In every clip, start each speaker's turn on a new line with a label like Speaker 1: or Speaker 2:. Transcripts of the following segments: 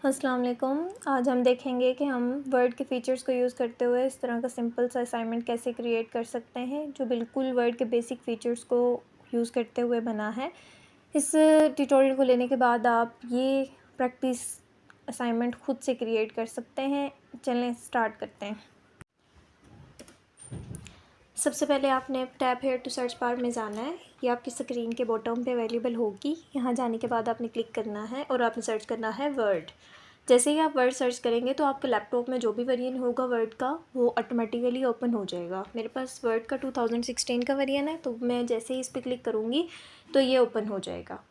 Speaker 1: अस्सलाम वालेकुम। आज हम देखेंगे कि हम वर्ड के फ़ीचर्स को यूज़ करते हुए इस तरह का सिंपल सा असाइनमेंट कैसे क्रिएट कर सकते हैं जो बिल्कुल वर्ड के बेसिक फ़ीचर्स को यूज़ करते हुए बना है। इस ट्यूटोरियल को लेने के बाद आप ये प्रैक्टिस असाइनमेंट खुद से क्रिएट कर सकते हैं। चलें स्टार्ट करते हैं। सबसे पहले आपने tap here to search bar में जाना है। ये आपकी स्क्रीन के बॉटम पे अवेलेबल होगी। यहाँ जाने के बाद आपने क्लिक करना है और आपने सर्च करना है वर्ड। जैसे ही आप वर्ड सर्च करेंगे तो आपके लैपटॉप में जो भी वेरिएंट होगा वर्ड का वो ऑटोमेटिकली ओपन हो जाएगा। मेरे पास वर्ड का 2016 का वेरिएंट है, तो मैं जैसे ही इस पर क्लिक करूँगी तो ये ओपन हो जाएगा।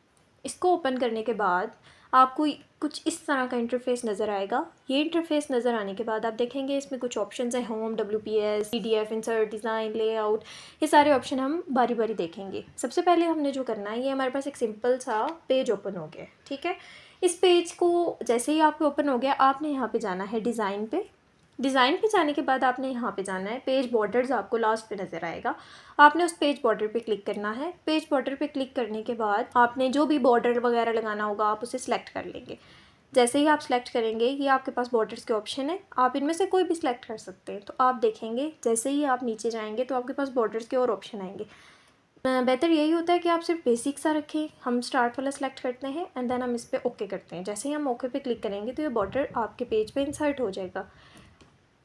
Speaker 1: इसको ओपन करने के बाद आपको कुछ इस तरह का इंटरफेस नज़र आएगा। ये इंटरफेस नज़र आने के बाद आप देखेंगे इसमें कुछ ऑप्शंस हैं, home, WPS, PDF, insert, design, layout. ये सारे ऑप्शन हम बारी बारी देखेंगे। सबसे पहले हमने जो करना है, ये हमारे पास एक सिंपल सा पेज ओपन हो गया, ठीक है। इस पेज को जैसे ही आपको ओपन हो गया, आपने यहाँ पे जाना है डिज़ाइन पे। डिज़ाइन पे जाने के बाद आपने यहाँ पे जाना है पेज बॉर्डर्स, आपको लास्ट पे नज़र आएगा। आपने उस पेज बॉर्डर पे क्लिक करना है। पेज बॉर्डर पे क्लिक करने के बाद आपने जो भी बॉर्डर वगैरह लगाना होगा आप उसे सिलेक्ट कर लेंगे। जैसे ही आप सिलेक्ट करेंगे, ये आपके पास बॉर्डर्स के ऑप्शन है, आप इनमें से कोई भी सिलेक्ट कर सकते हैं। तो आप देखेंगे जैसे ही आप नीचे जाएंगे तो आपके पास बॉर्डर्स के और ऑप्शन आएंगे। बेहतर यही होता है कि आप सिर्फ बेसिक सा रखें। हम स्टार्ट वाला सेलेक्ट करते हैं एंड देन हम इस पर ओके करते हैं। जैसे ही हम ओके पे क्लिक करेंगे तो ये बॉर्डर आपके पेज पे इंसर्ट हो जाएगा।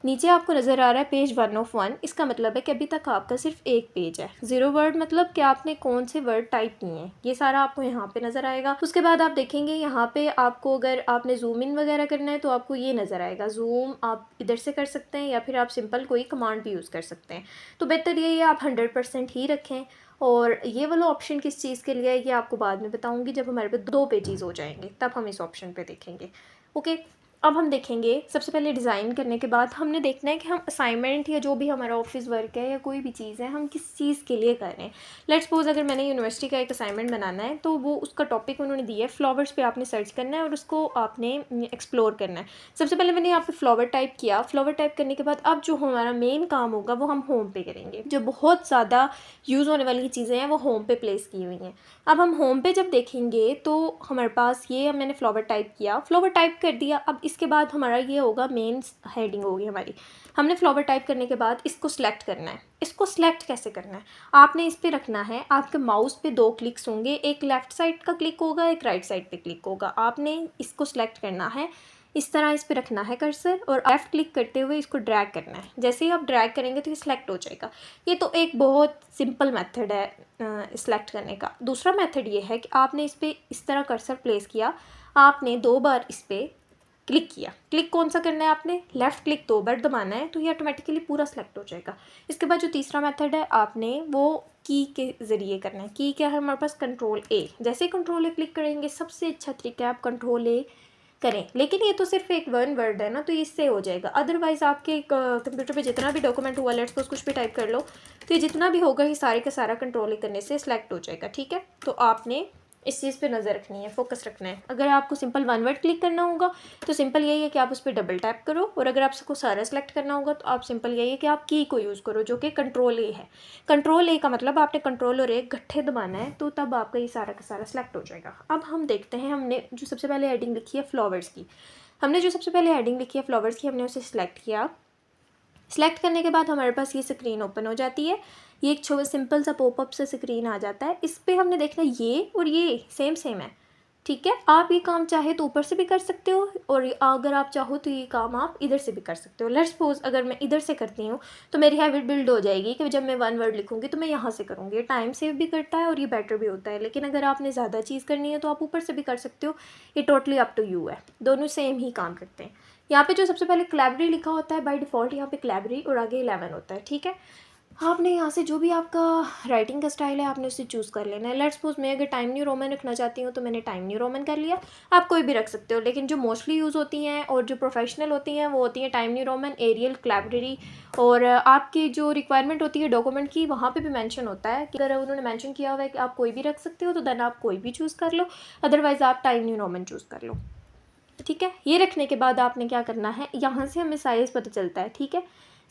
Speaker 1: नीचे आपको नज़र आ रहा है पेज 1 ऑफ 1। इसका मतलब है कि अभी तक आपका सिर्फ एक पेज है। 0 वर्ड मतलब कि आपने कौन से वर्ड टाइप किए हैं, ये सारा आपको यहाँ पे नज़र आएगा। उसके बाद आप देखेंगे यहाँ पे आपको अगर आपने जूम इन वगैरह करना है तो आपको ये नज़र आएगा। जूम आप इधर से कर सकते हैं या फिर आप सिंपल कोई कमांड भी यूज़ कर सकते हैं। तो बेहतर यही है आप 100% ही रखें। और ये वाला ऑप्शन किस चीज़ के लिए है ये आपको बाद में बताऊँगी, जब हमारे पास 2 पेजेस हो जाएंगे तब हम इस ऑप्शन पर देखेंगे। ओके, अब हम देखेंगे सबसे पहले डिज़ाइन करने के बाद हमने देखना है कि हम असाइनमेंट या जो भी हमारा ऑफिस वर्क है या कोई भी चीज़ है हम किस चीज़ के लिए कर रहे हैं। लेट्स सपोज अगर मैंने यूनिवर्सिटी का एक असाइनमेंट बनाना है तो वो उसका टॉपिक उन्होंने दिया है फ्लावर्स पे, आपने सर्च करना है और उसको आपने एक्सप्लोर करना है। सबसे पहले मैंने यहाँ पे फ्लावर टाइप किया। फ्लावर टाइप करने के बाद अब जो हमारा मेन काम होगा वो हम होम पे करेंगे। जो बहुत ज़्यादा यूज़ होने वाली चीज़ें हैं वो होम पे प्लेस की हुई हैं। अब हम होम पे जब देखेंगे तो हमारे पास ये मैंने फ्लावर टाइप किया, फ्लावर टाइप कर दिया। अब इसके बाद हमारा ये होगा मेन हेडिंग होगी हमारी। हमने फ्लावर टाइप करने के बाद इसको सिलेक्ट करना है। इसको सिलेक्ट कैसे करना है, आपने इस पर रखना है, आपके माउस पे 2 क्लिक्स होंगे, एक लेफ़्ट साइड का क्लिक होगा, एक राइट साइड पे क्लिक होगा। आपने इसको सिलेक्ट करना है, इस तरह इस पर रखना है कर्सर और लेफ़्ट क्लिक करते हुए इसको ड्रैग करना है। जैसे ही आप ड्रैग करेंगे तो ये सिलेक्ट हो जाएगा। ये तो एक बहुत सिंपल मेथड है सिलेक्ट करने का। दूसरा मेथड ये है कि आपने इस पर इस तरह कर्सर प्लेस किया, आपने 2 बार इस पर क्लिक किया। क्लिक कौन सा करना है, आपने लेफ़्ट क्लिक 2 बार दबाना है तो ये ऑटोमेटिकली पूरा सेलेक्ट हो जाएगा। इसके बाद जो तीसरा मेथड है आपने वो की के ज़रिए करना है। की क्या है हमारे पास, कंट्रोल A। जैसे ही कंट्रोल A क्लिक करेंगे, सबसे अच्छा तरीका है आप कंट्रोल A करें। लेकिन ये तो सिर्फ एक 1 वर्ड है ना, तो इससे हो जाएगा। अदरवाइज़ आपके कंप्यूटर पे जितना भी डॉक्यूमेंट हुआ, लेट्स सपोज कुछ भी टाइप कर लो, तो ये जितना भी होगा ये सारे का सारा कंट्रोल A करने से सिलेक्ट हो जाएगा, ठीक है। तो आपने इस चीज़ पे नज़र रखनी है, फोकस रखना है। अगर आपको सिंपल 1 वर्ड क्लिक करना होगा तो सिंपल यही है कि आप उस पर डबल टैप करो, और अगर आपको सारा सेलेक्ट करना होगा तो आप सिंपल यही है कि आप की को यूज़ करो जो कि कंट्रोल A है। कंट्रोल A का मतलब आपने कंट्रोल और A इकट्ठे दबाना है, तो तब आपका ये सारा का सारा सेलेक्ट हो जाएगा। अब हम देखते हैं, हमने जो सबसे पहले हेडिंग लिखी है फ्लावर्स की, हमने उसे सिलेक्ट किया। सेलेक्ट करने के बाद हमारे पास ये स्क्रीन ओपन हो जाती है। ये एक सिंपल सा पॉपअप से स्क्रीन आ जाता है। इस पर हमने देखना ये और ये सेम है, ठीक है। आप ये काम चाहे तो ऊपर से भी कर सकते हो और अगर आप चाहो तो ये काम आप इधर से भी कर सकते हो। लेट्स सपोज अगर मैं इधर से करती हूँ तो मेरी हैबिट बिल्ड हो जाएगी कि जब मैं 1 वर्ड लिखूँगी तो मैं यहाँ से करूँगी। ये टाइम सेव भी करता है और ये बेटर भी होता है। लेकिन अगर आपने ज़्यादा चीज़ करनी है तो आप ऊपर से भी कर सकते हो। ये टोटली अप टू यू है, दोनों सेम ही काम करते हैं। यहाँ पे जो सबसे पहले क्लैबरी लिखा होता है बाय डिफ़ॉल्ट, यहाँ पे क्लैबरी और आगे 11 होता है, ठीक है। आपने यहाँ से जो भी आपका राइटिंग का स्टाइल है आपने उसे चूज़ कर लेना है। लेट्स सपोज मैं अगर टाइम न्यू रोमन रखना चाहती हूँ तो मैंने टाइम न्यू रोमन कर लिया। आप कोई भी रख सकते हो, लेकिन जो मोस्टली यूज़ होती हैं और जो प्रोफेशनल होती हैं वो होती हैं टाइम न्यू रोमन, एरियल, क्लैबरी। और आपकी जो रिक्वायरमेंट होती है डॉक्यूमेंट की, वहाँ पे भी मेंशन होता है कि अगर उन्होंने मेंशन किया हुआ है कि आप कोई भी रख सकते हो तो देन आप कोई भी चूज़ कर लो, अदरवाइज़ आप टाइम न्यू रोमन चूज़ कर लो, ठीक है। ये रखने के बाद आपने क्या करना है, यहाँ से हमें साइज़ पता चलता है, ठीक है।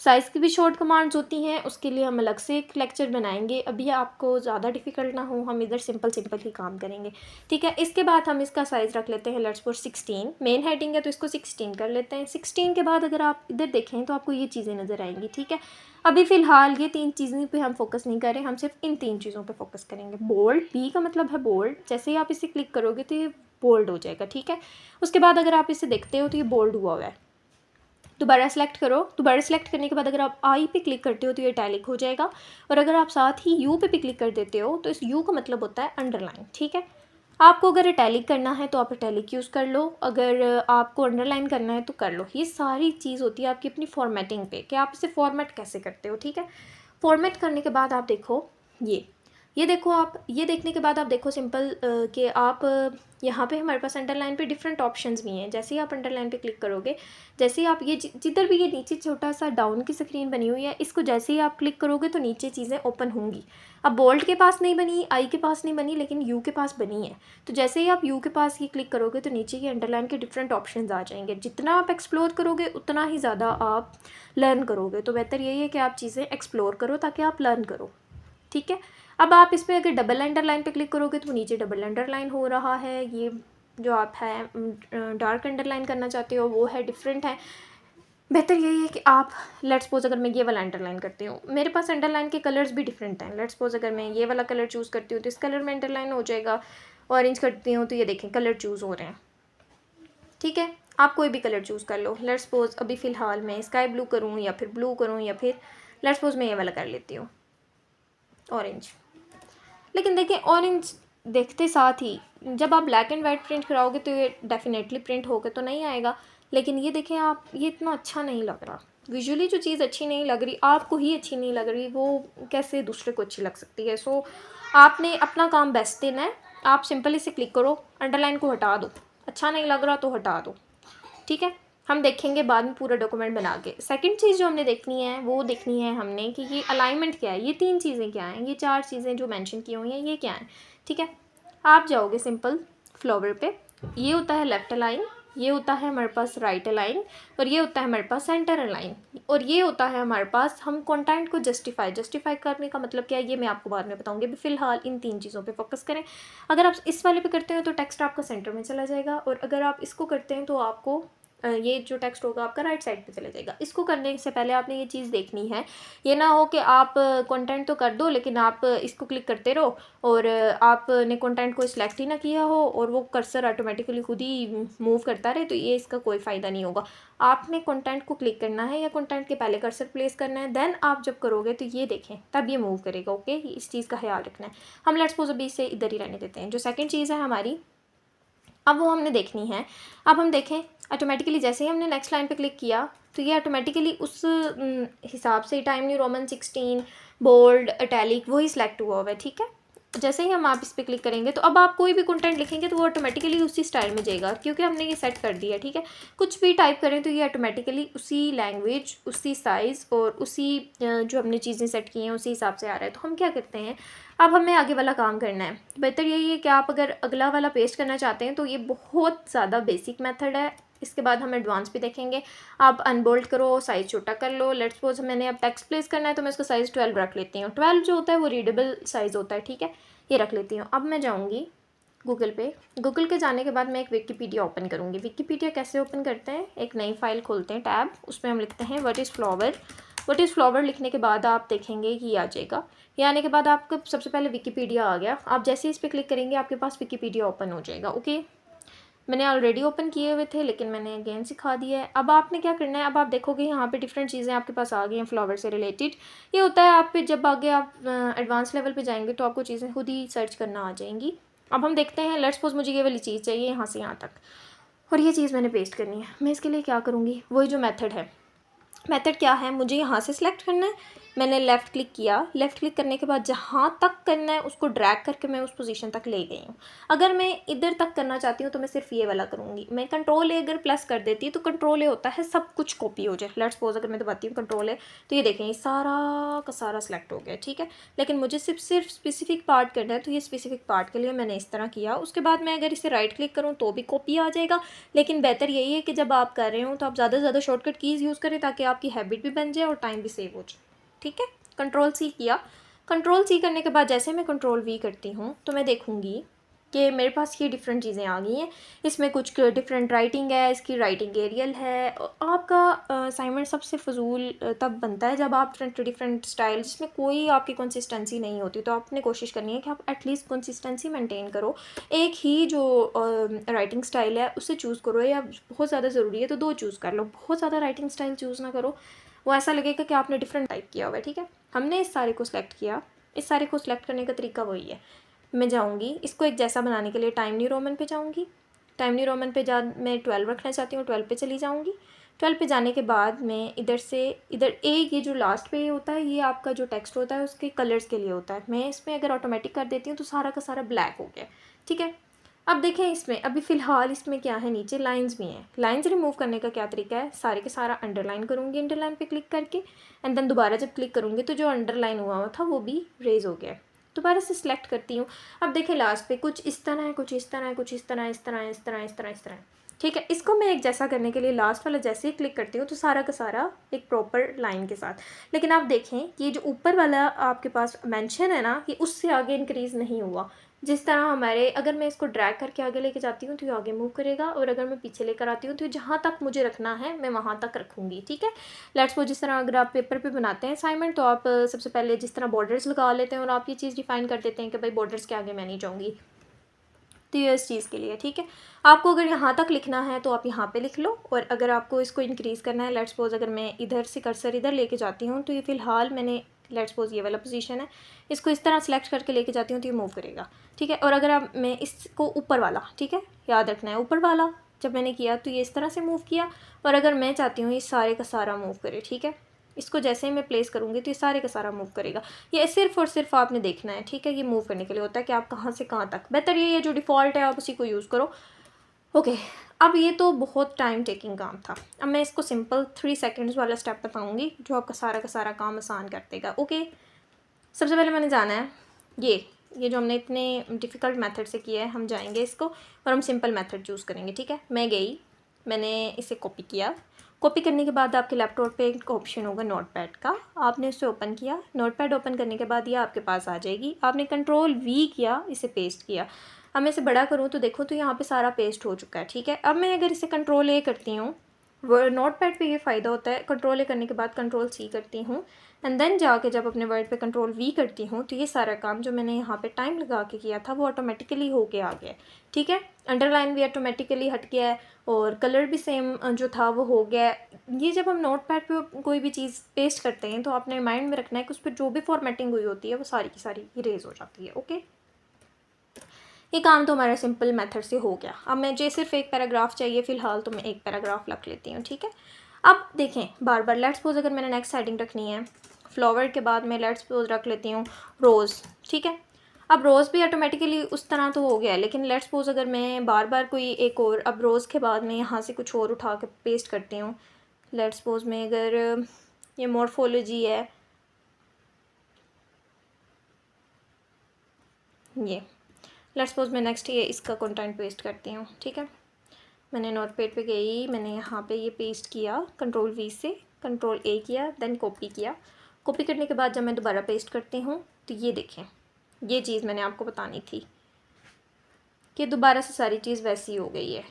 Speaker 1: साइज़ की भी शॉर्ट कमांड्स होती हैं, उसके लिए हम अलग से एक लेक्चर बनाएंगे। अभी आपको ज़्यादा डिफ़िकल्ट ना हो, हम इधर सिंपल ही काम करेंगे, ठीक है। इसके बाद हम इसका साइज़ रख लेते हैं, लेट्स सपोज 16। मेन हेडिंग है तो इसको 16 कर लेते हैं। 16 के बाद अगर आप इधर देखें तो आपको ये चीज़ें नज़र आएंगी, ठीक है। अभी फ़िलहाल ये 3 चीज़ों पे हम फोकस नहीं करें, हम सिर्फ इन 3 चीज़ों पे फोकस करेंगे। बोल्ड, बी का मतलब है बोल्ड, जैसे ही आप इसे क्लिक करोगे तो ये बोल्ड हो जाएगा, ठीक है। उसके बाद अगर आप इसे देखते हो तो ये बोल्ड हुआ है। दोबारा सेलेक्ट करो। दोबारा सेलेक्ट करने के बाद अगर आप आई पे क्लिक करते हो तो ये इटैलिक हो जाएगा, और अगर आप साथ ही यू पे भी क्लिक कर देते हो तो इस यू का मतलब होता है अंडरलाइन, ठीक है। आपको अगर इटैलिक करना है तो आप इटैलिक यूज़ कर लो, अगर आपको अंडरलाइन करना है तो कर लो। ये सारी चीज़ होती है आपकी अपनी फॉर्मेटिंग पे कि आप इसे फॉर्मेट कैसे करते हो, ठीक है। फॉर्मेट करने के बाद आप देखो ये देखो आप, ये देखने के बाद आप देखो सिंपल कि आप यहाँ पे हमारे पास अंडरलाइन पे डिफरेंट ऑप्शंस भी हैं। जैसे ही आप अंडरलाइन पे क्लिक करोगे, जैसे ही आप ये जिधर भी ये नीचे छोटा सा डाउन की स्क्रीन बनी हुई है, इसको जैसे ही आप क्लिक करोगे तो नीचे चीज़ें ओपन होंगी। अब बोल्ड के पास नहीं बनी, आई के पास नहीं बनी, लेकिन यू के पास बनी है। तो जैसे ही आप यू के पास ये क्लिक करोगे तो नीचे ये अंडरलाइन के डिफरेंट ऑप्शन आ जाएंगे। जितना आप एक्सप्लोर करोगे उतना ही ज़्यादा आप लर्न करोगे। तो बेहतर यही है कि आप चीज़ें एक्सप्लोर करो ताकि आप लर्न करो, ठीक है। अब आप इस पर अगर डबल अंडरलाइन पे क्लिक करोगे तो नीचे डबल अंडरलाइन हो रहा है। ये जो आप है डार्क अंडरलाइन करना चाहते हो वो है, डिफरेंट है। बेहतर यही है कि आप लेट्स सपोज अगर मैं ये वाला अंडरलाइन करती हूँ, मेरे पास अंडरलाइन के कलर्स भी डिफरेंट हैं। लेट्स सपोज अगर मैं ये वाला कलर चूज़ करती हूँ तो इस कलर में अंडरलाइन हो जाएगा। ऑरेंज करती हूँ तो ये देखें कलर चूज़ हो रहे हैं, ठीक है। आप कोई भी कलर चूज़ कर लो। लेट्स सपोज अभी फ़िलहाल मैं स्काई ब्लू करूँ या फिर ब्लू करूँ, या फिर लेट्स सपोज मैं ये वाला कर लेती हूँ ऑरेंज। लेकिन देखिए ऑरेंज देखते साथ ही जब आप ब्लैक एंड वाइट प्रिंट कराओगे तो ये डेफिनेटली प्रिंट होकर तो नहीं आएगा। लेकिन ये देखें आप, ये इतना अच्छा नहीं लग रहा। विजुअली जो चीज़ अच्छी नहीं लग रही, आपको ही अच्छी नहीं लग रही, वो कैसे दूसरे को अच्छी लग सकती है। सो आपने अपना काम बेस्ट देना है। आप सिंपली से क्लिक करो, अंडरलाइन को हटा दो, अच्छा नहीं लग रहा तो हटा दो, ठीक है। हम देखेंगे बाद में पूरा डॉक्यूमेंट बना के। सेकंड चीज़ जो हमने देखनी है वो देखनी है हमने कि ये अलाइनमेंट क्या है, ये 3 चीज़ें क्या हैं, ये 4 चीज़ें जो मेंशन की हुई हैं ये क्या हैं, ठीक है। आप जाओगे सिंपल फ्लावर पे, ये होता है लेफ़्ट अलाइन, ये होता है हमारे पास राइट अलाइन, और ये होता है हमारे पास सेंटर अलाइन, और ये होता है हमारे पास हम कंटेंट को जस्टिफाई करने का मतलब क्या है ये मैं आपको बाद में बताऊंगी। अभी फ़िलहाल इन 3 चीज़ों पे फोकस करें। अगर आप इस वाले पे करते हैं तो टेक्स्ट आपका सेंटर में चला जाएगा, और अगर आप इसको करते हैं तो आपको ये जो टेक्स्ट होगा आपका राइट साइड पे चला जाएगा। इसको करने से पहले आपने ये चीज़ देखनी है, ये ना हो कि आप कंटेंट तो कर दो लेकिन आप इसको क्लिक करते रहो और आपने कंटेंट को सिलेक्ट ही ना किया हो और वो कर्सर ऑटोमेटिकली खुद ही मूव करता रहे, तो ये इसका कोई फ़ायदा नहीं होगा। आपने कंटेंट को क्लिक करना है या कंटेंट के पहले कर्सर प्लेस करना है, देन आप जब करोगे तो ये देखें तब ये मूव करेगा। ओके, इस चीज़ का ख्याल रखना है। हम लेट्स सपोज अभी इसे इधर ही रहने देते हैं। जो सेकेंड चीज़ है हमारी, अब वो हमने देखनी है। अब हम देखें ऑटोमेटिकली जैसे ही हमने नेक्स्ट लाइन पे क्लिक किया तो ये ऑटोमेटिकली उस हिसाब से Time New Roman 16 bold italic वही सिलेक्ट हुआ है, ठीक है। जैसे ही हम आप इस पर क्लिक करेंगे तो अब आप कोई भी कंटेंट लिखेंगे तो वो ऑटोमेटिकली उसी स्टाइल में जाएगा क्योंकि हमने ये सेट कर दिया, ठीक है। कुछ भी टाइप करें तो ये ऑटोमेटिकली उसी लैंग्वेज, उसी साइज़ और उसी जो हमने चीज़ें सेट की हैं उसी हिसाब से आ रहा है। तो हम क्या करते हैं, अब हमें आगे वाला काम करना है। बेहतर यही है कि आप अगर अगला वाला पेस्ट करना चाहते हैं तो ये बहुत ज़्यादा बेसिक मेथड है। इसके बाद हम एडवांस भी देखेंगे। आप अनबोल्ड करो, साइज़ छोटा कर लो। लेट्स सपोज मैंने अब टेक्स्ट प्लेस करना है तो मैं इसका साइज़ 12 रख लेती हूँ। 12 जो होता है वो रीडेबल साइज़ होता है, ठीक है, ये रख लेती हूँ। अब मैं जाऊँगी गूगल पे। गूगल के जाने के बाद मैं एक विकीपीडिया ओपन करूँगी। विकीपीडिया कैसे ओपन करते हैं, एक नई फाइल खोलते हैं, टैब, उसमें हम लिखते हैं what is flower. What is flower लिखने के बाद आप देखेंगे कि ये आ जाएगा। ये आने के बाद आपको सबसे पहले विकीपीडिया आ गया। आप जैसे ही इस पर क्लिक करेंगे आपके पास विकीपीडिया ओपन हो जाएगा। ओके, मैंने ऑलरेडी ओपन किए हुए थे लेकिन मैंने अगेन सिखा दिया है। अब आपने क्या करना है, अब आप देखोगे यहाँ पे डिफरेंट चीज़ें आपके पास आ गई हैं फ्लावर से रिलेटेड। ये होता है आप पे जब आगे आप एडवांस लेवल पे जाएंगे तो आपको चीज़ें खुद ही सर्च करना आ जाएंगी। अब हम देखते हैं, लेट्स सपोज मुझे ये वाली चीज़ चाहिए यहाँ से यहाँ तक और ये चीज़ मैंने पेस्ट करनी है। मैं इसके लिए क्या करूँगी, वही जो मेथड है। मेथड क्या है, मुझे यहाँ से सिलेक्ट करना है। मैंने लेफ़्ट क्लिक किया, लेफ़्ट क्लिक करने के बाद जहाँ तक करना है उसको ड्रैग करके मैं उस पोजीशन तक ले गई हूँ। अगर मैं इधर तक करना चाहती हूँ तो मैं सिर्फ ये वाला करूँगी। मैं कंट्रोल ए अगर प्लस कर देती हूँ तो कंट्रोल ए होता है सब कुछ कॉपी हो जाए। लेट्स सपोज अगर मैं दबाती हूँ कंट्रोल ए तो ये देखें ये सारा का सारा सिलेक्ट हो गया, ठीक है। लेकिन मुझे सिर्फ स्पेसिफिक पार्ट करना है तो ये स्पेसिफिक पार्ट के लिए मैंने इस तरह किया। उसके बाद मैं अगर इसे राइट क्लिक करूँ तो भी कॉपी आ जाएगा। लेकिन बेहतर यही है कि जब आप कर रहे हो तो आप ज़्यादा से ज़्यादा शॉर्टकट कीज़ यूज़ करें ताकि आपकी हैबिट भी बन जाए और टाइम भी सेव हो जाए। ठीक है, कंट्रोल सी किया। कंट्रोल सी करने के बाद जैसे मैं कंट्रोल वी करती हूँ तो मैं देखूँगी कि मेरे पास ये डिफरेंट चीज़ें आ गई हैं। इसमें कुछ डिफरेंट राइटिंग है, इसकी राइटिंग एरियल है। आपका असाइनमेंट सबसे फजूल तब बनता है जब आप डिफरेंट स्टाइल जिसमें कोई आपकी कंसिस्टेंसी नहीं होती, तो आपने कोशिश करनी है कि आप एटलीस्ट कंसिस्टेंसी मेंटेन करो। एक ही जो राइटिंग स्टाइल है उसे चूज़ करो, या बहुत ज़्यादा ज़रूरी है तो दो चूज़ कर लो। बहुत ज़्यादा राइटिंग स्टाइल चूज़ ना करो, वो ऐसा लगेगा कि आपने डिफरेंट टाइप किया हुआ है। ठीक है, हमने इस सारे को सिलेक्ट किया। इस सारे को सिलेक्ट करने का तरीका वही है। मैं जाऊँगी इसको एक जैसा बनाने के लिए टाइम न्यू रोमन पे जाऊँगी। टाइम न्यू रोमन पे जा मैं 12 रखना चाहती हूँ, 12 पे चली जाऊँगी। 12 पे जाने के बाद मैं इधर से इधर ये जो लास्ट पे होता है ये आपका जो टेक्स्ट होता है उसके कलर्स के लिए होता है। मैं इसमें अगर ऑटोमेटिक कर देती हूँ तो सारा का सारा ब्लैक हो गया। ठीक है, अब देखें इसमें अभी फ़िलहाल इसमें क्या है, नीचे लाइंस भी हैं। लाइंस रिमूव करने का क्या तरीका है, सारे के सारा अंडरलाइन करूँगी अंडरलाइन पे क्लिक करके, एंड देन दोबारा जब क्लिक करूँगी तो जो अंडरलाइन हुआ था वो भी रेज हो गया। दोबारा से सिलेक्ट करती हूँ। अब देखें लास्ट पे कुछ इस तरह है, कुछ इस तरह है, कुछ इस तरह इस तरह इस तरह इस तरह इस तरह। ठीक है, इसको मैं एक जैसा करने के लिए लास्ट वाला जैसे ही क्लिक करती हूँ तो सारा का सारा एक प्रॉपर लाइन के साथ। लेकिन आप देखें कि ये जो ऊपर वाला आपके पास मेंशन है ना, कि उससे आगे इंक्रीज़ नहीं हुआ। जिस तरह हमारे अगर मैं इसको ड्रैग करके आगे लेके जाती हूँ तो ये आगे मूव करेगा, और अगर मैं पीछे लेकर आती हूँ तो जहाँ तक मुझे रखना है मैं वहाँ तक रखूँगी। ठीक है, लेट्स सपोज जिस तरह अगर आप पेपर पे बनाते हैं असाइनमेंट तो आप सबसे पहले जिस तरह बॉर्डर्स लगा लेते हैं और आप ये चीज़ डिफाइन कर देते हैं कि भाई बॉर्डर्स के आगे मैं नहीं जाऊँगी, तो ये इस चीज़ के लिए। ठीक है, आपको अगर यहाँ तक लिखना है तो आप यहाँ पे लिख लो, और अगर आपको इसको इंक्रीज़ करना है, लेट्स सपोज अगर मैं इधर से कर्सर इधर लेके जाती हूँ तो ये फ़िलहाल मैंने लेट्स सपोज ये वाला पोजीशन है, इसको इस तरह सेलेक्ट करके लेके जाती हूँ तो ये मूव करेगा। ठीक है, और अगर आप मैं इसको ऊपर वाला, ठीक है याद रखना है ऊपर वाला, जब मैंने किया तो ये इस तरह से मूव किया, और अगर मैं चाहती हूँ ये सारे का सारा मूव करे, ठीक है, इसको जैसे ही मैं प्लेस करूँगी तो ये सारे का सारा मूव करेगा। ये सिर्फ और सिर्फ आपने देखना है। ठीक है, ये मूव करने के लिए होता है कि आप कहाँ से कहाँ तक। बेहतर ये है जो डिफ़ॉल्ट है आप उसी को यूज़ करो। ओके, अब ये तो बहुत टाइम टेकिंग काम था। अब मैं इसको सिंपल 3 सेकेंड्स वाला स्टेप बताऊँगी जो आपका सारा का सारा काम आसान कर देगा। ओके, सबसे पहले मैंने जाना है ये जो हमने इतने डिफ़िकल्ट मेथड से किया है, हम जाएंगे इसको और हम सिंपल मेथड चूज़ करेंगे। ठीक है, मैं गई, मैंने इसे कॉपी किया। कॉपी करने के बाद आपके लैपटॉप पे एक ऑप्शन होगा नोटपैड का, आपने उसे ओपन किया। नोटपैड ओपन करने के बाद ये आपके पास आ जाएगी। आपने कंट्रोल वी किया, इसे पेस्ट किया। अब मैं इसे बड़ा करूँ तो देखो तो यहाँ पे सारा पेस्ट हो चुका है। ठीक है, अब मैं अगर इसे कंट्रोल ए करती हूँ, वर्ड नोटपैड पे ये फ़ायदा होता है, कंट्रोल ए करने के बाद कंट्रोल सी करती हूँ, एंड देन जाके जब अपने वर्ड पे कंट्रोल वी करती हूँ तो ये सारा काम जो मैंने यहाँ पे टाइम लगा के किया था वो ऑटोमेटिकली होके आ गया है। ठीक है, अंडरलाइन भी ऑटोमेटिकली हट गया है और कलर भी सेम जो था वो हो गया है। ये जब हम नोटपैड पे कोई भी चीज़ पेस्ट करते हैं तो आपने माइंड में रखना है कि उस पर जो भी फॉर्मेटिंग हुई होती है वो सारी की सारी इरेज हो जाती है। ओके, ये काम तो हमारा सिंपल मेथड से हो गया। अब मुझे सिर्फ एक पैराग्राफ चाहिए फ़िलहाल, तो मैं एक पैराग्राफ रख लेती हूँ। ठीक है, अब देखें बार बार लेट्स सपोज अगर मैंने नेक्स्ट हेडिंग रखनी है फ्लावर के बाद मैं लेट्स सपोज रख लेती हूँ रोज़। ठीक है, अब रोज़ भी ऑटोमेटिकली उस तरह तो हो गया है, लेकिन लेट्स सपोज अगर मैं बार बार कोई एक और, अब रोज़ के बाद मैं यहाँ से कुछ और उठा के पेस्ट करती हूँ। लेट्स सपोज मैं अगर ये मॉर्फोलॉजी है, ये लेट्स सपोज मैं नेक्स्ट ये इसका कंटेंट पेस्ट करती हूँ। ठीक है, मैंने नोटपैड पे गई, मैंने यहाँ पे ये पेस्ट किया, कंट्रोल वी से कंट्रोल ए किया, देन कॉपी किया। कॉपी करने के बाद जब मैं दोबारा पेस्ट करती हूँ तो ये देखें, ये चीज़ मैंने आपको बतानी थी कि दोबारा से सारी चीज़ वैसी हो गई है।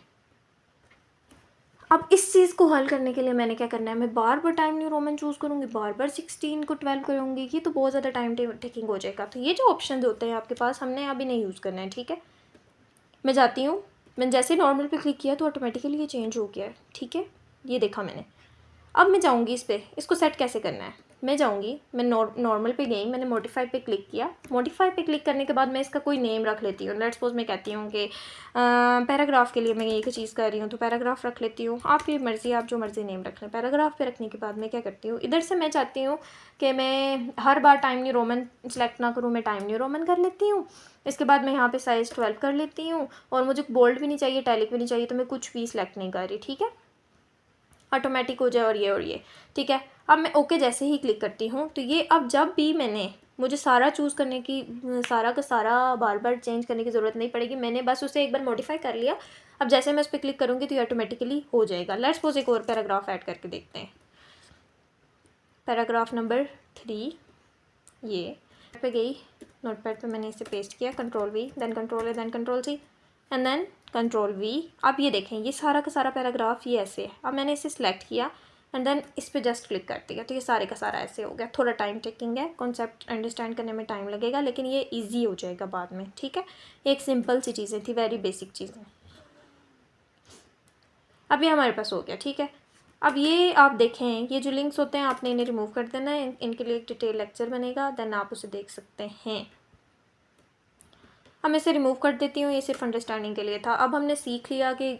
Speaker 1: अब इस चीज़ को हल करने के लिए मैंने क्या करना है, मैं बार बार टाइम न्यू रोमन चूज़ करूँगी, बार बार 16 को 12 करूँगी, ये तो बहुत ज़्यादा टाइम टेकिंग हो जाएगा। तो ये जो ऑप्शन होते हैं आपके पास, हमने अभी नहीं यूज़ करना है। ठीक है, मैं जाती हूँ, मैंने जैसे नॉर्मल पे क्लिक किया तो ऑटोमेटिकली ये चेंज हो गया है। ठीक है, ये देखा मैंने। अब मैं जाऊँगी इस पर, इसको सेट कैसे करना है, मैं जाऊँगी, मैं नॉर्मल पे गई, मैंने मॉडिफाई पे क्लिक किया। मॉडिफाई पे क्लिक करने के बाद मैं इसका कोई नेम रख लेती हूँ। लेट्स सपोज मैं कहती हूँ कि पैराग्राफ के लिए मैं एक चीज़ कर रही हूँ तो पैराग्राफ रख लेती हूँ। आपकी मर्ज़ी, आप जो मर्ज़ी नेम रख लें। पैराग्राफ पे रखने के बाद मैं क्या करती हूँ, इधर से मैं चाहती हूँ कि मैं हर बार टाइम न्यू रोमन सेलेक्ट ना करूँ, मैं टाइम न्यू रोमन कर लेती हूँ। इसके बाद मैं यहाँ पे साइज़ 12 कर लेती हूँ, और मुझे बोल्ड भी नहीं चाहिए, टैलिक भी नहीं चाहिए, तो मैं कुछ भी सिलेक्ट नहीं कर रही। ठीक है, ऑटोमेटिक हो जाए और ये। ठीक है, अब मैं ओके जैसे ही क्लिक करती हूँ तो ये अब जब भी मैंने मुझे सारा चूज़ करने की, सारा का सारा बार बार चेंज करने की ज़रूरत नहीं पड़ेगी, मैंने बस उसे एक बार मॉडिफाई कर लिया। अब जैसे मैं उस पर क्लिक करूँगी तो ये ऑटोमेटिकली हो जाएगा। लेट्स सपोज एक और पैराग्राफ ऐड करके देखते हैं। पैराग्राफ नंबर 3 ये पे गई, नोटपैड पे मैंने इसे पेस्ट किया, control V, then control A, then control C and then control V. अब ये देखें ये सारा का सारा पैराग्राफ ये ऐसे है। अब मैंने इसे सिलेक्ट किया एंड देन इस पर जस्ट क्लिक कर दिया, तो ये सारे का सारा ऐसे हो गया। थोड़ा टाइम टेकिंग है, कॉन्सेप्ट अंडरस्टैंड करने में टाइम लगेगा, लेकिन ये ईजी हो जाएगा बाद में, ठीक है। एक सिंपल सी चीज़ें थी, वेरी बेसिक चीज़ें। अब ये हमारे पास हो गया, ठीक है। अब ये आप देखें, ये जो लिंक्स होते हैं आपने इन्हें रिमूव कर देना है, इनके लिए एक डिटेल लेक्चर बनेगा, देन आप उसे देख सकते हैं। अब मैं इसे रिमूव कर देती हूँ, ये सिर्फ अंडरस्टैंडिंग के लिए था। अब हमने सीख लिया कि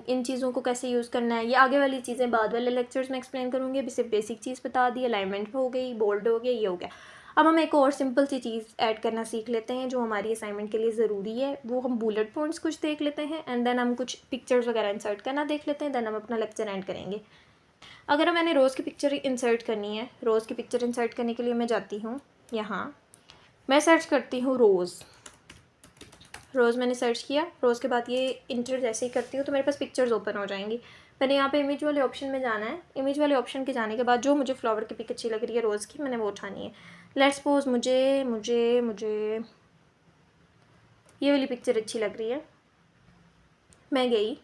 Speaker 1: इन चीज़ों को कैसे यूज़ करना है। ये आगे वाली चीज़ें बाद वाले लेक्चर्स में एक्सप्लेन करूँगी। अभी सिर्फ बेसिक चीज़ बता दी, अलाइनमेंट हो गई, बोल्ड हो गया, ये हो गया। अब हम एक और सिंपल सी चीज़ ऐड करना सीख लेते हैं जो हमारी असाइनमेंट के लिए ज़रूरी है। वो हम बुलेट पॉइंट्स कुछ देख लेते हैं एंड देन हम कुछ पिक्चर्स वगैरह इंसर्ट करना देख लेते हैं, देन हम अपना लेक्चर एंड करेंगे। अगर मैंने रोज़ की पिक्चर इंसर्ट करनी है, रोज़ की पिक्चर इंसर्ट करने के लिए मैं जाती हूँ यहाँ, मैं सर्च करती हूँ रोज़ मैंने सर्च किया। रोज़ के बाद ये इंटर जैसे ही करती हूँ तो मेरे पास पिक्चर्स ओपन हो जाएंगी। मैंने यहाँ पे इमेज वाले ऑप्शन में जाना है। इमेज वाले ऑप्शन के जाने के बाद जो मुझे फ्लावर की पिक अच्छी लग रही है रोज़ की, मैंने वो उठानी है। लेट्स सपोज मुझे मुझे मुझे ये वाली पिक्चर अच्छी लग रही है। मैं गई,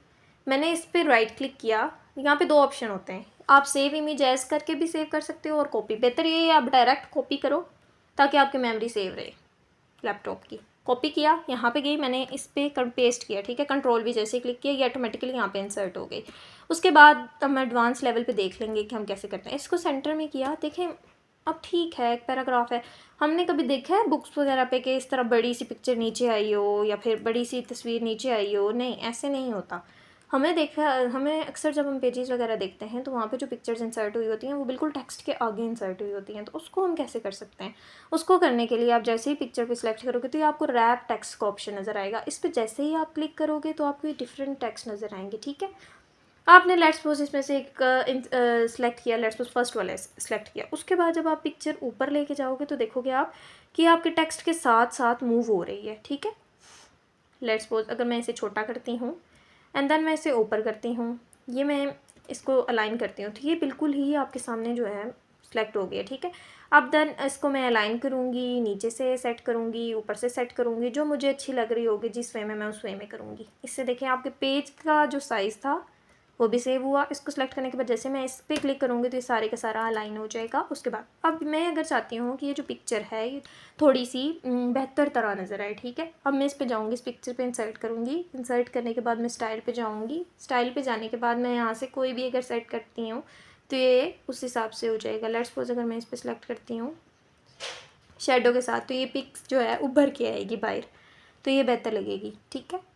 Speaker 1: मैंने इस पर राइट क्लिक किया। यहाँ पे 2 ऑप्शन होते हैं, आप सेव इमेज एज करके भी सेव कर सकते हो और कॉपी। बेहतर ये है आप डायरेक्ट कॉपी करो ताकि आपकी मेमोरी सेव रहे लैपटॉप की। कॉपी किया, यहाँ पे गई, मैंने इस पर पेस्ट किया, ठीक है। कंट्रोल भी जैसे क्लिक किया, ये ऑटोमेटिकली यहाँ पे इंसर्ट हो गई। उसके बाद हम एडवांस लेवल पे देख लेंगे कि हम कैसे करते हैं। इसको सेंटर में किया, देखें अब ठीक है, एक पैराग्राफ है। हमने कभी देखा है बुक्स वगैरह पे कि इस तरह बड़ी सी पिक्चर नीचे आई हो या फिर बड़ी सी तस्वीर नीचे आई हो? नहीं, ऐसे नहीं होता। हमें अक्सर जब हम पेजेस वगैरह देखते हैं तो वहाँ पे जो पिक्चर्स इंसर्ट हुई होती हैं वो बिल्कुल टेक्स्ट के आगे इंसर्ट हुई होती हैं। तो उसको हम कैसे कर सकते हैं? उसको करने के लिए आप जैसे ही पिक्चर पे सिलेक्ट करोगे तो ये आपको रैप टेक्स्ट का ऑप्शन नज़र आएगा। इस पर जैसे ही आप क्लिक करोगे तो आपको ये डिफरेंट टेक्स्ट नज़र आएंगे, ठीक है। आपने लेट्स सपोज इसमें से एक सिलेक्ट किया, लेट्स सपोज फर्स्ट वाला सिलेक्ट किया। उसके बाद जब आप पिक्चर ऊपर लेके जाओगे तो देखोगे आप कि आपके टेक्स्ट के साथ साथ मूव हो रही है, ठीक है। लेट्स सपोज अगर मैं इसे छोटा करती हूँ एंड देन मैं इसे ऊपर करती हूँ, ये मैं इसको अलाइन करती हूँ, तो ये बिल्कुल ही आपके सामने जो है सेलेक्ट हो गया, ठीक है। अब देन इसको मैं अलाइन करूँगी, नीचे से सेट करूँगी, ऊपर से सेट करूँगी, जो मुझे अच्छी लग रही होगी जिस वे में मैं उस वे में करूँगी। इससे देखें आपके पेज का जो साइज़ था वो भी सेव हुआ। इसको सेलेक्ट करने के बाद जैसे मैं इस पर क्लिक करूँगी तो ये सारे का सारा अलाइन हो जाएगा। उसके बाद अब मैं अगर चाहती हूँ कि ये जो पिक्चर है ये थोड़ी सी बेहतर तरह नज़र आए, ठीक है। अब मैं इस पर जाऊँगी, इस पिक्चर पे इंसर्ट करूँगी। इंसर्ट करने के बाद मैं स्टाइल पे जाऊँगी। स्टाइल पे जाने के बाद मैं यहाँ से कोई भी अगर सेट करती हूँ तो ये उस हिसाब से हो जाएगा। लेट्स सपोज अगर मैं इस पर सेलेक्ट करती हूँ शेडो के साथ तो ये पिक्स जो है उभर के आएगी बाहर, तो ये बेहतर लगेगी, ठीक है।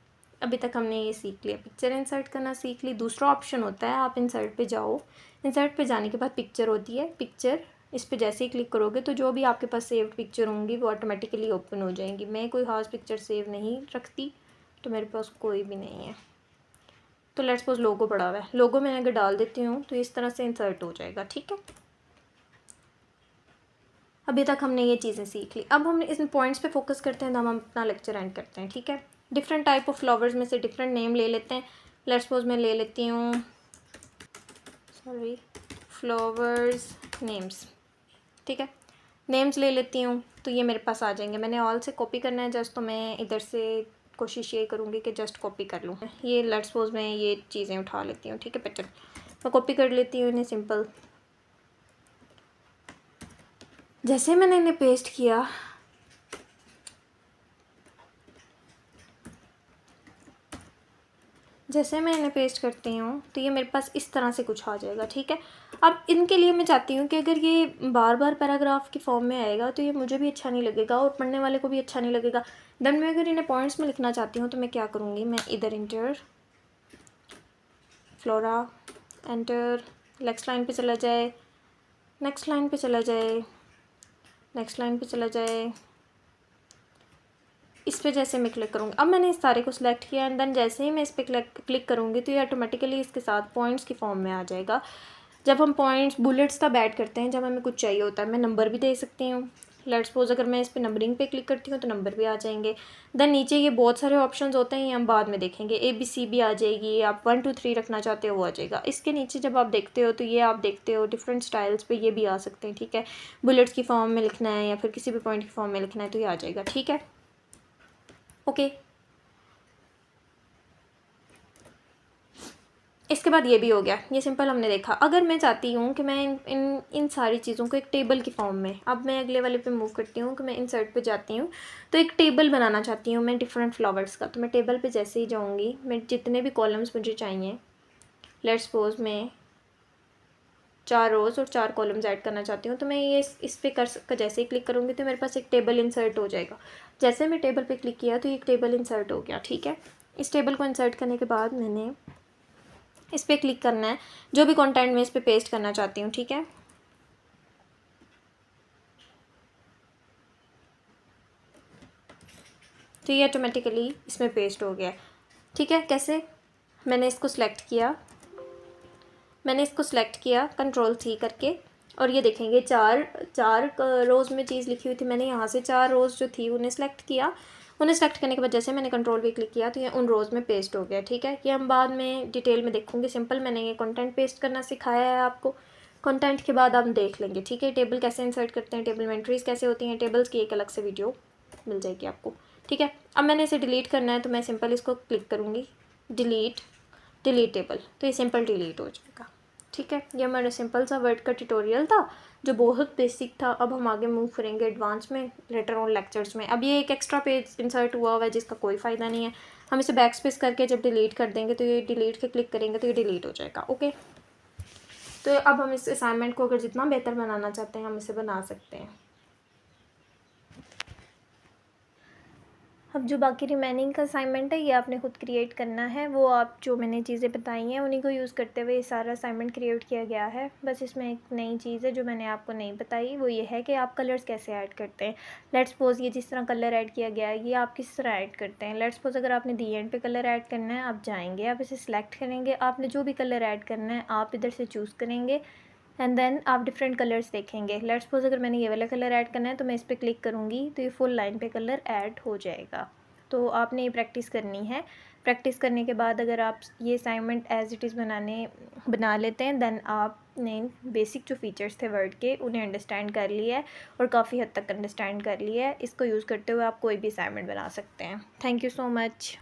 Speaker 1: अभी तक हमने ये सीख लिया, पिक्चर इंसर्ट करना सीख ली। दूसरा ऑप्शन होता है आप इंसर्ट पे जाओ, इंसर्ट पे जाने के बाद पिक्चर होती है, पिक्चर इस पे जैसे ही क्लिक करोगे तो जो भी आपके पास सेव्ड पिक्चर होंगी वो ऑटोमेटिकली ओपन हो जाएंगी। मैं कोई खास पिक्चर सेव नहीं रखती तो मेरे पास कोई भी नहीं है। तो लेट्स सपोज लोगो पड़ा हुआ है, लोगो मैंने अगर डाल देती हूँ तो इस तरह से इंसर्ट हो जाएगा, ठीक है। अभी तक हमने ये चीज़ें सीख ली। अब हम इन पॉइंट्स पे फोकस करते हैं तो हम अपना लेक्चर एंड करते हैं, ठीक है। डिफरेंट टाइप ऑफ फ्लावर्स में से डिफरेंट नेम ले लेते हैं। लेट्स सपोज मैं ले लेती हूँ फ्लावर्स नेम्स, ठीक है। नेम्स ले लेती हूँ तो ये मेरे पास आ जाएंगे। मैंने ऑल से कॉपी करना है जस्ट, तो मैं इधर से कोशिश ये करूँगी कि जस्ट कॉपी कर लूँ। ये लेट्स सपोज मैं ये चीज़ें उठा लेती हूँ, ठीक है। पैटर्न मैं कॉपी कर लेती हूँ इन्हें सिंपल। जैसे मैंने इन्हें पेस्ट किया जैसे मैं इन्हें पेस्ट करती हूँ तो ये मेरे पास इस तरह से कुछ आ जाएगा, ठीक है। अब इनके लिए मैं चाहती हूँ कि अगर ये बार बार पैराग्राफ की फॉर्म में आएगा तो ये मुझे भी अच्छा नहीं लगेगा और पढ़ने वाले को भी अच्छा नहीं लगेगा। देन मैं अगर इन्हें पॉइंट्स में लिखना चाहती हूँ तो मैं क्या करूँगी, मैं इधर inter flora enter, next line पे चला जाए, नेक्स्ट लाइन पे चला जाए, नेक्स्ट लाइन पे चला जाए, इस पे जैसे मैं क्लिक करूँगी। अब मैंने इस सारे को सिलेक्ट किया एंड देन जैसे ही मैं इस पर क्लिक करूँगी तो ये ऑटोमेटिकली इसके साथ पॉइंट्स की फॉर्म में आ जाएगा। जब हम पॉइंट्स बुलेट्स तब ऐड करते हैं जब हमें कुछ चाहिए होता है। मैं नंबर भी दे सकती हूँ, लेट्स सपोज अगर मैं इस पे नंबरिंग पे क्लिक करती हूँ तो नंबर भी आ जाएंगे। देन नीचे ये बहुत सारे ऑप्शंस होते हैं, ये हम बाद में देखेंगे। ABC भी आ जाएगी, आप 1 2 3 रखना चाहते हो वो आ जाएगा। इसके नीचे जब आप देखते हो तो ये आप देखते हो डिफरेंट स्टाइल्स पे ये भी आ सकते हैं, ठीक है। बुलेट्स की फॉर्म में लिखना है या फिर किसी भी पॉइंट की फॉर्म में लिखना है तो ये आ जाएगा, ठीक है। ओके, इसके बाद ये भी हो गया, ये सिंपल हमने देखा। अगर मैं चाहती हूँ कि मैं इन सारी चीज़ों को एक टेबल की फॉर्म में, अब मैं अगले वाले पे मूव करती हूँ कि मैं इंसर्ट पे जाती हूँ तो एक टेबल बनाना चाहती हूँ मैं डिफरेंट फ्लावर्स का। तो मैं टेबल पे जैसे ही जाऊँगी, मैं जितने भी कॉलम्स मुझे चाहिए, लेट्स सपोज मैं 4 रोज़ और 4 कॉलम्स ऐड करना चाहती हूँ, तो मैं ये इस पर जैसे ही क्लिक करूँगी तो मेरे पास एक टेबल इंसर्ट हो जाएगा। जैसे मैं टेबल पे क्लिक किया तो एक टेबल इंसर्ट हो गया, ठीक है। इस टेबल को इंसर्ट करने के बाद मैंने इस पर क्लिक करना है, जो भी कंटेंट मैं इस पर पेस्ट करना चाहती हूँ, ठीक है। तो ये ऑटोमेटिकली इसमें पेस्ट हो गया, ठीक है। कैसे, मैंने इसको सेलेक्ट किया Ctrl+C करके, और ये देखेंगे चार चार रोज़ में चीज़ लिखी हुई थी। मैंने यहाँ से 4 रोज़ जो थी उन्हें सेलेक्ट किया। उन्हें सेलेक्ट करने के बाद जैसे मैंने Ctrl+V क्लिक किया तो ये उन रोज़ में पेस्ट हो गया, ठीक है। ये हम बाद में डिटेल में देखूँगी। सिंपल मैंने ये कंटेंट पेस्ट करना सिखाया है आपको। कंटेंट के बाद हम देख लेंगे, ठीक है। टेबल कैसे इंसर्ट करते हैं, टेबल में एंट्रीज़ कैसे होती हैं, टेबल्स की एक अलग से वीडियो मिल जाएगी आपको, ठीक है। अब मैंने इसे डिलीट करना है तो मैं सिंपल इसको क्लिक करूँगी, डिलीट टेबल, तो ये सिंपल डिलीट हो जाएगा, ठीक है। ये हमारा सिंपल सा वर्ड का ट्यूटोरियल था जो बहुत बेसिक था। अब हम आगे मूव करेंगे एडवांस में लेटर ऑन लेक्चर्स में। अब ये एक एक्स्ट्रा पेज इंसर्ट हुआ है जिसका कोई फ़ायदा नहीं है। हम इसे बैक स्पेस करके जब डिलीट कर देंगे तो ये डिलीट के क्लिक करेंगे तो ये डिलीट हो जाएगा, ओके। तो अब हम इस असाइनमेंट को अगर जितना बेहतर बनाना चाहते हैं हम इसे बना सकते हैं। अब जो बाकी रिमेनिंग का असाइनमेंट है ये आपने खुद क्रिएट करना है। वो आप जो मैंने चीज़ें बताई हैं उन्हीं को यूज़ करते हुए ये सारा असाइनमेंट क्रिएट किया गया है। बस इसमें एक नई चीज़ है जो मैंने आपको नहीं बताई, वो ये है कि आप कलर्स कैसे ऐड करते हैं। लेट्स सपोज ये जिस तरह कलर ऐड किया गया है ये आप किस तरह ऐड करते हैं। लेट्स सपोज अगर आपने दी एंड पे कलर ऐड करना है, आप जाएंगे, आप इसे सिलेक्ट करेंगे, आपने जो भी कलर ऐड करना है आप इधर से चूज़ करेंगे एंड देन आप डिफरेंट कलर्स देखेंगे। लेट्स सपोज अगर मैंने ये वाला कलर ऐड करना है तो मैं इस पर क्लिक करूँगी तो ये फुल लाइन पे कलर ऐड हो जाएगा। तो आपने ये प्रैक्टिस करनी है। प्रैक्टिस करने के बाद अगर आप ये असाइनमेंट एज़ इट इज़ बना लेते हैं देन आपने बेसिक जो फीचर्स थे वर्ड के उन्हें अंडरस्टैंड कर लिया है और काफ़ी हद तक अंडरस्टैंड कर लिया है। इसको यूज़ करते हुए आप कोई भी असाइनमेंट बना सकते हैं। Thank you so much.